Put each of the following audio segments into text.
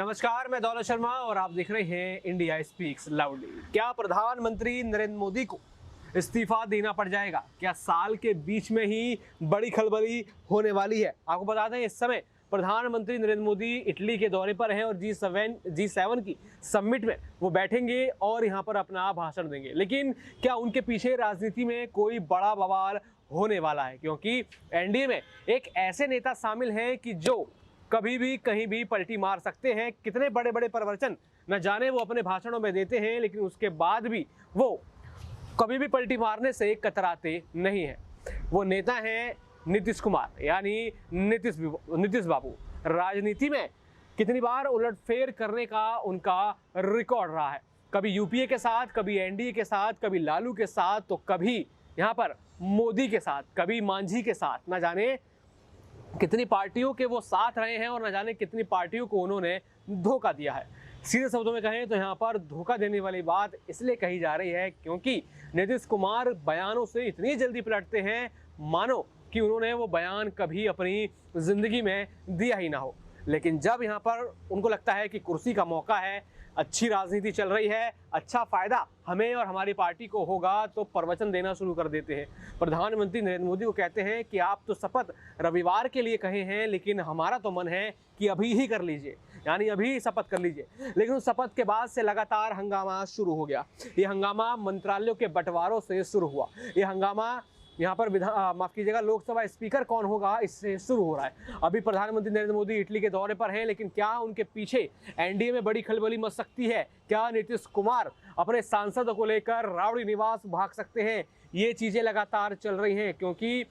नमस्कार, मैं दौलत शर्मा और आप देख रहे हैं इंडिया स्पीक्स लाउडली। क्या प्रधानमंत्री नरेंद्र मोदी को इस्तीफा देना पड़ जाएगा? क्या साल के बीच में ही बड़ी खलबली होने वाली है? आपको बता दें, इस समय प्रधानमंत्री नरेंद्र मोदी इटली के दौरे पर हैं और G7 की समिट में वो बैठेंगे और यहाँ पर अपना भाषण देंगे। लेकिन क्या उनके पीछे राजनीति में कोई बड़ा बवाल होने वाला है? क्योंकि एनडीए में एक ऐसे नेता शामिल हैं कि जो कभी भी कहीं भी पलटी मार सकते हैं। कितने बड़े बड़े प्रवचन न जाने वो अपने भाषणों में देते हैं, लेकिन उसके बाद भी वो कभी भी पलटी मारने से कतराते नहीं हैं। वो नेता हैं नीतीश कुमार, यानी नीतीश बाबू। राजनीति में कितनी बार उलटफेर करने का उनका रिकॉर्ड रहा है, कभी यूपीए के साथ, कभी एनडीए के साथ, कभी लालू के साथ, तो कभी यहाँ पर मोदी के साथ, कभी मांझी के साथ। न जाने कितनी पार्टियों के वो साथ रहे हैं और न जाने कितनी पार्टियों को उन्होंने धोखा दिया है। सीधे शब्दों में कहें तो यहाँ पर धोखा देने वाली बात इसलिए कही जा रही है क्योंकि नीतीश कुमार बयानों से इतनी जल्दी पलटते हैं मानो कि उन्होंने वो बयान कभी अपनी जिंदगी में दिया ही ना हो। लेकिन जब यहाँ पर उनको लगता है कि कुर्सी का मौका है, अच्छी राजनीति चल रही है, अच्छा फायदा हमें और हमारी पार्टी को होगा, तो प्रवचन देना शुरू कर देते हैं। प्रधानमंत्री नरेंद्र मोदी को कहते हैं कि आप तो शपथ रविवार के लिए कहे हैं, लेकिन हमारा तो मन है कि अभी ही कर लीजिए, यानी अभी शपथ कर लीजिए। लेकिन उस शपथ के बाद से लगातार हंगामा शुरू हो गया। ये हंगामा मंत्रालयों के बंटवारों से शुरू हुआ। ये हंगामा यहाँ पर माफ कीजिएगा, लोकसभा स्पीकर कौन होगा, इससे शुरू हो रहा है। अभी प्रधानमंत्री नरेंद्र मोदी इटली के दौरे पर हैं, लेकिन क्या उनके पीछे एनडीए में बड़ी खलबली मच सकती है? क्या नीतीश कुमार अपने सांसदों को लेकर रावड़ी निवास भाग सकते हैं? ये चीजें लगातार चल रही हैं क्योंकि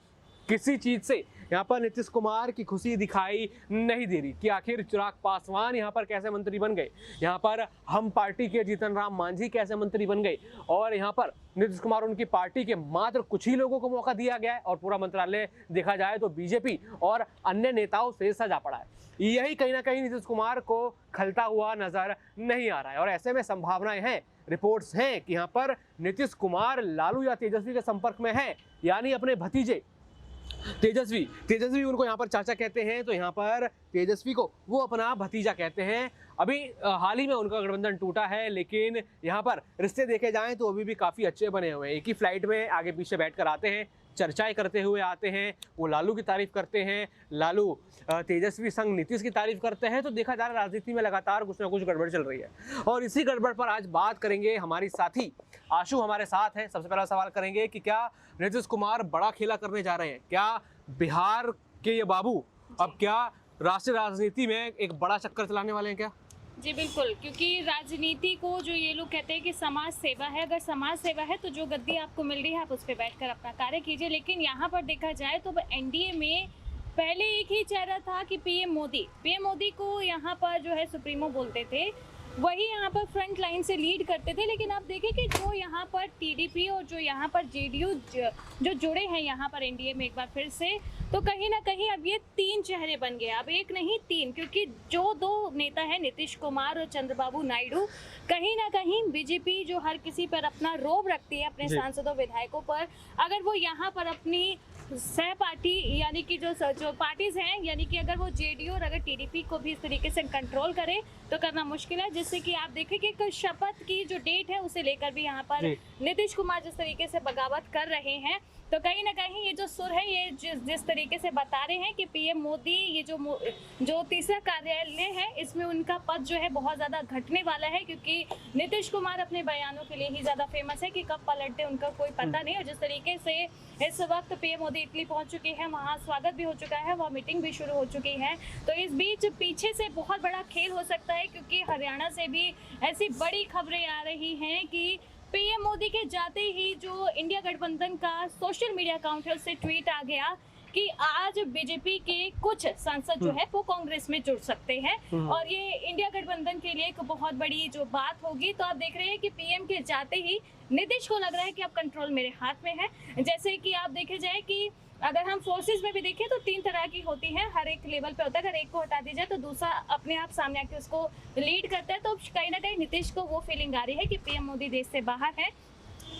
किसी चीज से यहाँ पर नीतीश कुमार की खुशी दिखाई नहीं दे रही कि आखिर चिराग पासवान यहाँ पर कैसे मंत्री बन गए, यहाँ पर हम पार्टी के जीतन राम मांझी कैसे मंत्री बन गए, और यहाँ पर नीतीश कुमार उनकी पार्टी के मात्र कुछ ही लोगों को मौका दिया गया है और पूरा मंत्रालय देखा जाए तो बीजेपी और अन्य नेताओं से सजा पड़ा है। यही कहीं ना कहीं नीतीश कुमार को खलता हुआ नजर नहीं आ रहा है और ऐसे में संभावनाएं हैं, रिपोर्ट्स हैं कि यहाँ पर नीतीश कुमार लालू या तेजस्वी के संपर्क में है, यानी अपने भतीजे तेजस्वी उनको यहाँ पर चाचा कहते हैं, तो यहाँ पर तेजस्वी को वो अपना भतीजा कहते हैं। अभी हाल ही में उनका गठबंधन टूटा है, लेकिन यहाँ पर रिश्ते देखे जाएं तो अभी भी काफ़ी अच्छे बने हुए हैं। एक ही फ्लाइट में आगे पीछे बैठकर आते हैं, चर्चाएं करते हुए आते हैं। वो लालू की तारीफ करते हैं, लालू तेजस्वी संग नीतीश की तारीफ करते हैं। तो देखा जा रहा है राजनीति में लगातार कुछ ना कुछ गड़बड़ चल रही है और इसी गड़बड़ पर आज बात करेंगे। हमारी साथी आशु हमारे साथ हैं। सबसे पहला सवाल करेंगे कि क्या नीतीश कुमार बड़ा खेला करने जा रहे हैं? क्या बिहार के ये बाबू अब क्या राष्ट्रीय राजनीति में एक बड़ा चक्कर चलाने वाले हैं क्या? जी बिल्कुल, क्योंकि राजनीति को जो ये लोग कहते हैं कि समाज सेवा है, अगर समाज सेवा है तो जो गद्दी आपको मिल रही है आप उस पर बैठकर अपना कार्य कीजिए। लेकिन यहाँ पर देखा जाए तो एनडीए में पहले एक ही चेहरा था कि पीएम मोदी को यहाँ पर जो है सुप्रीमो बोलते थे, वही यहाँ पर फ्रंट लाइन से लीड करते थे। लेकिन आप देखें कि जो यहाँ पर टीडीपी और जो यहाँ पर जेडीयू जो जुड़े हैं यहाँ पर एनडीए में एक बार फिर से, तो कहीं ना कहीं अब ये तीन चेहरे बन गए, अब एक नहीं तीन, क्योंकि जो दो नेता हैं नीतीश कुमार और चंद्रबाबू नायडू, कहीं ना कहीं बीजेपी जो हर किसी पर अपना रोब रखती है, अपने सांसदों विधायकों पर, अगर वो यहाँ पर अपनी सहपाठी यानी कि जो पार्टीज हैं, यानी कि अगर वो जेडीयू और अगर टीडीपी को भी इस तरीके से कंट्रोल करे तो करना मुश्किल है। जिससे कि आप देखें कि एक शपथ की जो डेट है उसे लेकर भी यहाँ पर नीतीश कुमार जिस तरीके से बगावत कर रहे हैं, तो कहीं ना कहीं ये जो सुर है, ये जिस तरीके से बता रहे हैं कि पीएम मोदी ये जो तीसरा कार्यालय है इसमें उनका पद जो है बहुत ज़्यादा घटने वाला है, क्योंकि नीतीश कुमार अपने बयानों के लिए ही ज़्यादा फेमस है कि कब पलटते उनका कोई पता नहीं। और जिस तरीके से इस वक्त पीएम मोदी इटली पहुंच चुके हैं, वहाँ स्वागत भी हो चुका है, वहाँ मीटिंग भी शुरू हो चुकी है, तो इस बीच पीछे से बहुत बड़ा खेल हो सकता है, क्योंकि हरियाणा से भी ऐसी बड़ी खबरें आ रही हैं कि पीएम मोदी के जाते ही जो इंडिया गठबंधन का सोशल मीडिया अकाउंट है उससे ट्वीट आ गया कि आज बीजेपी के कुछ सांसद जो है वो कांग्रेस में जुड़ सकते हैं और ये इंडिया गठबंधन के लिए एक बहुत बड़ी जो बात होगी। तो आप देख रहे हैं कि पीएम के जाते ही नीतीश को लग रहा है कि अब कंट्रोल मेरे हाथ में है। जैसे कि आप देखे जाए कि अगर हम फोर्सेस में भी देखें तो तीन तरह की होती है, हर एक लेवल पे होता है। अगर एक को हटा दिया जाए तो दूसरा अपने आप सामने आके उसको लीड करता है। तो कहीं ना कहीं नीतीश को वो फीलिंग आ रही है कि पीएम मोदी देश से बाहर है,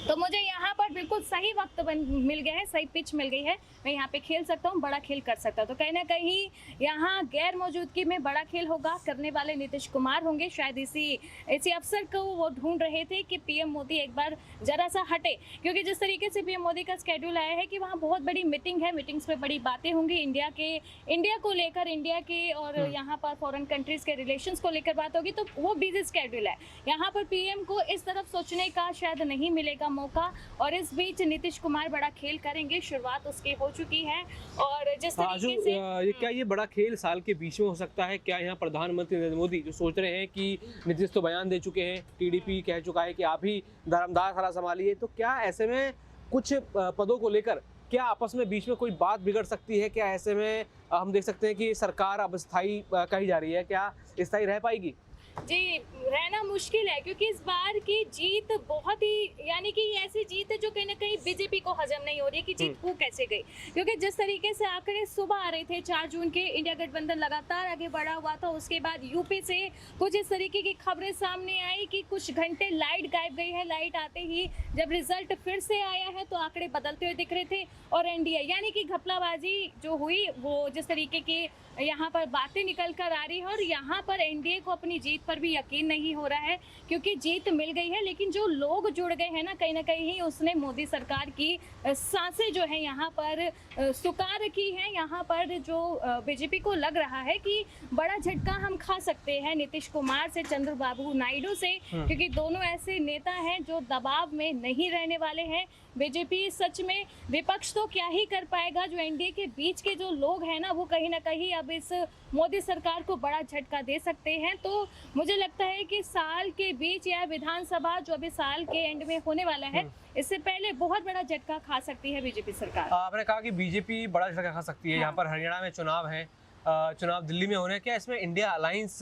तो मुझे यहाँ पर बिल्कुल सही वक्त मिल गया है, सही पिच मिल गई है, मैं यहाँ पे खेल सकता हूँ, बड़ा खेल कर सकता हूँ। तो कहीं ना कहीं यहाँ गैर मौजूदगी में बड़ा खेल होगा, करने वाले नीतीश कुमार होंगे। शायद इसी अवसर को वो ढूंढ रहे थे कि पीएम मोदी एक बार जरा सा हटे, क्योंकि जिस तरीके से पीएम मोदी का स्केड्यूल आया है कि वहाँ बहुत बड़ी मीटिंग है, मीटिंग्स में बड़ी बातें होंगी इंडिया को लेकर, इंडिया के और यहाँ पर फॉरेन कंट्रीज के रिलेशंस को लेकर बात होगी, तो वो बिजी स्केड्यूल है। यहाँ पर पीएम को इस तरफ सोचने का शायद नहीं मिलेगा मौका, और इस बीच नीतीश कुमार बड़ा खेल करेंगे, शुरुआत उसकी हो चुकी है। और जिस तरीके से ये क्या ये बड़ा खेल साल के बीच में हो सकता है क्या? यहाँ प्रधानमंत्री नरेंद्र मोदी जो सोच रहे हैं कि नीतीश तो बयान दे चुके हैं, टीडीपी कह चुका है कि आप ही धर्मदार खरा संभालिए, तो क्या ऐसे में कुछ पदों को लेकर क्या आपस में बीच में कोई बात बिगड़ सकती है? क्या ऐसे में हम देख सकते हैं कि सरकार अब स्थायी कही जा रही है, क्या स्थायी रह पाएगी? जी, रहना मुश्किल है, क्योंकि इस बार की जीत बहुत ही, यानी कि ऐसी जीत है जो कहीं ना कहीं बीजेपी को हजम नहीं हो रही है कि जीत हो कैसे गई। क्योंकि जिस तरीके से आंकड़े सुबह आ रहे थे 4 जून के, इंडिया गठबंधन लगातार आगे बढ़ा हुआ था, उसके बाद यूपी से कुछ इस तरीके की खबरें सामने आई कि कुछ घंटे लाइट गायब गई है, लाइट आते ही जब रिजल्ट फिर से आया है तो आंकड़े बदलते हुए दिख रहे थे, और एनडीए यानी कि घपलाबाजी जो हुई, वो जिस तरीके की यहाँ पर बातें निकल कर आ रही है, और यहाँ पर एनडीए को अपनी जीत पर भी यकीन नहीं हो रहा है, क्योंकि जीत मिल गई है, लेकिन जो लोग जुड़ गए हैं ना, कहीं ना कहीं उसने मोदी सरकार की सांसें जो है यहाँ पर सुका रखी है। यहाँ पर जो बीजेपी को लग रहा है कि बड़ा झटका हम खा सकते हैं नीतीश कुमार से, चंद्रबाबू नायडू से, क्योंकि दोनों ऐसे नेता हैं जो दबाव में नहीं रहने वाले हैं। बीजेपी सच में, विपक्ष तो क्या ही कर पाएगा, जो एनडीए के बीच के जो लोग हैं ना, वो कहीं ना कहीं अब इस मोदी सरकार को बड़ा झटका दे सकते हैं। तो मुझे लगता है कि साल के बीच या विधानसभा जो अभी साल के एंड में होने वाला है, इससे पहले बहुत बड़ा झटका खा सकती है बीजेपी सरकार। आपने कहा कि बीजेपी बड़ा झटका खा सकती है। यहाँ पर हरियाणा में चुनाव है, चुनाव दिल्ली में हो रहे हैं, क्या इसमें इंडिया अलायंस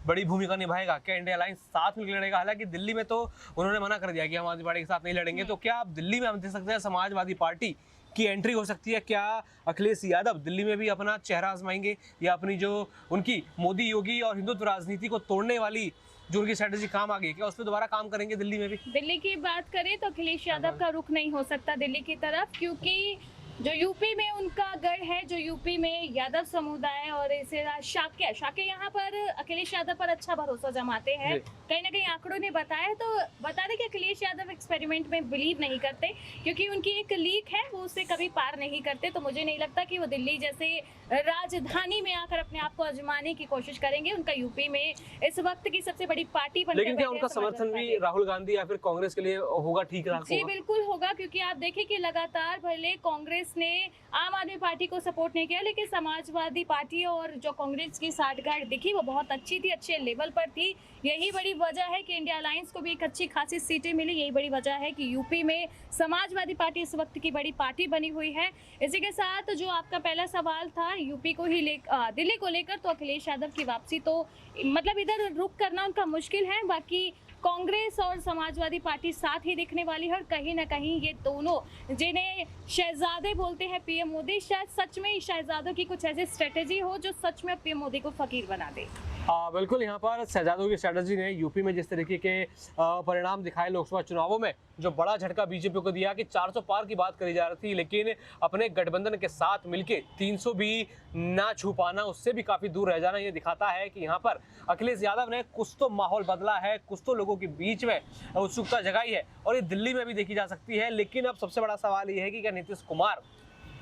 बड़ी भूमिका निभाएगा? क्या इंडिया अलायंस साथ मिलकर लड़ेगा? हालांकि दिल्ली में तो उन्होंने मना कर दिया कि हम आदमी पार्टी के साथ नहीं लड़ेंगे, तो क्या आप दिल्ली में हम देख सकते हैं समाजवादी पार्टी की एंट्री हो सकती है? क्या अखिलेश यादव दिल्ली में भी अपना चेहरा आजमाएंगे, या अपनी जो उनकी मोदी योगी और हिंदुत्व राजनीति को तोड़ने वाली जो उनकी स्ट्रेटेजी काम आ गई, क्या उस पर दोबारा काम करेंगे दिल्ली में भी? दिल्ली की बात करें तो अखिलेश यादव का रुख नहीं हो सकता दिल्ली की तरफ, क्योंकि जो यूपी में उनका गढ़ है, जो यूपी में यादव समुदाय और इसे शाक्य यहाँ पर अखिलेश यादव पर अच्छा भरोसा जमाते हैं। कहीं ना कहीं आंकड़ों ने बताया, तो बता दें कि अखिलेश यादव एक्सपेरिमेंट में बिलीव नहीं करते, क्योंकि उनकी एक लीक है, वो उसे कभी पार नहीं करते। तो मुझे नहीं लगता कि वो दिल्ली जैसे राजधानी में आकर अपने आप को आजमाने की कोशिश करेंगे। उनका यूपी में इस वक्त की सबसे बड़ी पार्टी बनकर, लेकिन क्या उनका समर्थन भी राहुल गांधी या फिर कांग्रेस के लिए होगा? ठीक है जी बिल्कुल होगा, क्योंकि आप देखें कि लगातार भले कांग्रेस ने आम आदमी पार्टी को सपोर्ट नहीं किया, लेकिन समाजवादी पार्टी और जो कांग्रेस की साठगांठ दिखी वो बहुत अच्छी थी, अच्छे लेवल पर थी। यही बड़ी वजह है कि इंडिया अलायंस को भी एक अच्छी खासी सीटें मिली। यही बड़ी वजह है कि यूपी में समाजवादी पार्टी इस वक्त की बड़ी पार्टी बनी हुई है। इसी के साथ जो आपका पहला सवाल था यूपी को ही दिल्ली को लेकर, तो अखिलेश यादव की वापसी तो मतलब इधर रुक करना उनका मुश्किल है। बाकी कांग्रेस और समाजवादी पार्टी साथ ही दिखने वाली है, और कहीं ना कहीं ये दोनों जिन्हें शहजादे बोलते हैं पीएम मोदी, शायद सच में शहजादों की कुछ ऐसी स्ट्रेटेजी हो जो सच में पीएम मोदी को फकीर बना दे। बिल्कुल, यहाँ पर शहजादों की स्ट्रेटजी ने यूपी में जिस तरीके के परिणाम दिखाए लोकसभा चुनावों में, जो बड़ा झटका बीजेपी को दिया कि 400 पार की बात करी जा रही थी, लेकिन अपने गठबंधन के साथ मिलके 300 भी ना छू पाना, उससे भी काफी दूर रह जाना, ये दिखाता है कि यहाँ पर अखिलेश यादव ने कुछ तो माहौल बदला है, कुछ तो लोगों के बीच में उत्सुकता जगाई है, और ये दिल्ली में भी देखी जा सकती है। लेकिन अब सबसे बड़ा सवाल ये है कि क्या नीतीश कुमार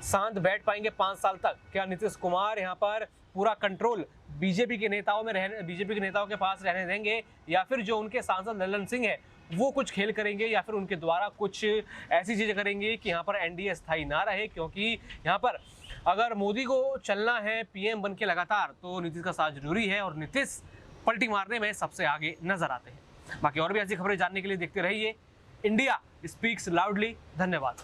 शांत बैठ पाएंगे 5 साल तक? क्या नीतीश कुमार यहाँ पर पूरा कंट्रोल बीजेपी के नेताओं के पास रहने देंगे, या फिर जो उनके सांसद ललन सिंह है वो कुछ खेल करेंगे, या फिर उनके द्वारा कुछ ऐसी चीजें करेंगे कि यहाँ पर एनडीए स्थायी ना रहे? क्योंकि यहाँ पर अगर मोदी को चलना है पीएम बन के लगातार, तो नीतीश का साथ जरूरी है, और नीतीश पलटी मारने में सबसे आगे नजर आते हैं। बाकी और भी ऐसी खबरें जानने के लिए देखते रहिए इंडिया स्पीक्स लाउडली। धन्यवाद।